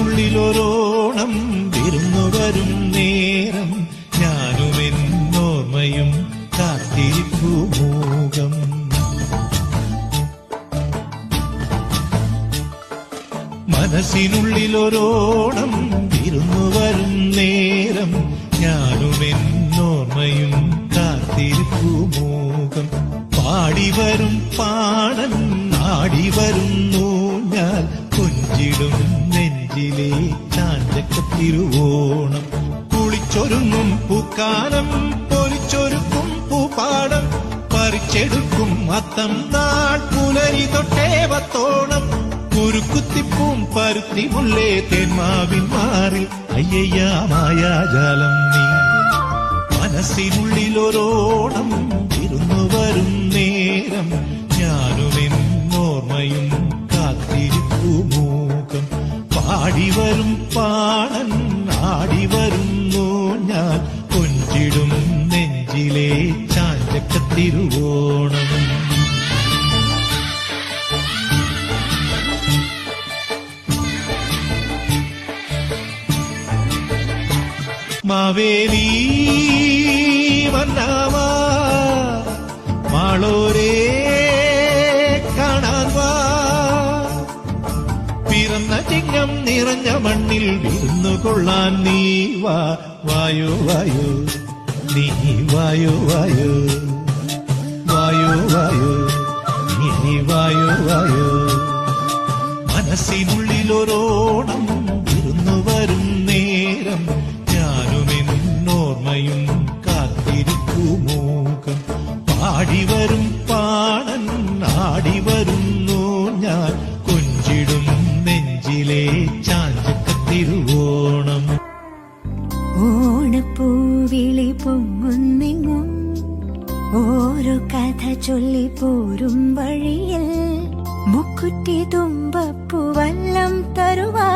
മനസ്സിനുള്ളിലൊരോണം വിരുന്നു വരും നേരം ഞാനുമെന്നോർമ്മയും കാത്തിരിപ്പു മൂകം. മനസ്സിനുള്ളിലൊരോണം വിരുന്നു വരും നേരം ഞാനുമെന്നോർമ്മയും കാത്തിരിപ്പു മൂകം. പാടിവരും പാടൻ ആടിവരുന്നു ഞാൻ കൊഞ്ചിടും നെഞ്ചിലെ ചാഞ്ചക്കത്തിരുവോണം. കുളിച്ചൊരുങ്ങും പൂക്കാലം പൊലിച്ചൊരുക്കും പൂപ്പാടം പറിച്ചെടുക്കും അത്തം നാൾ പുലരി തൊട്ടേവത്തോണം. കുരുക്കുത്തിപ്പൂം പരുത്തി മുള്ളേ തേന്മാവിൻ മാറിൽ അയ്യയ്യ മായാജാലം നീ. മനസ്സിനുള്ളിലൊരോണം വിരുന്നു വരും നേരം ഞാനുമെന്നോർമ്മയും കാത്തിരിപ്പു മൂകം. പാടിവരും പാടൻ ആടിവരുന്നു ഞാൻ കൊഞ്ചിടും നെഞ്ചിലെ ചാഞ്ചക്കത്തിരുവോണം. മാവേലി വന്നാവാ മാളോരേ കാണാൻ വാ. പിറന്ന ചിങ്ങം നിറഞ്ഞ മണ്ണിൽ വിരുന്നു കൊള്ളാൻ നീ വാ. വായോ വായോ നീ വായോ വായോ വായോ വായോ നീ വായോ വായോ. മനസ്സിനുള്ളിലൊരോണം വിരുന്നു വരും നേരം ഞാനുമെന്നോർമ്മയും കാത്തിരിപ്പു മൂകം. പാടിവരും പാടൻ ആടിവരുന്നു ഞാൻ കൊഞ്ചിടും നെഞ്ചിലെ ചാഞ്ചക്കത്തിരുവോണം. ഓണപ്പൂവിളി പൊങ്ങുന്നെങ്ങും ഓരോ കഥ ചൊല്ലിപ്പോരും വഴിയിൽ മുക്കുറ്റി തുമ്പപ്പൂവല്ലം തരുവാ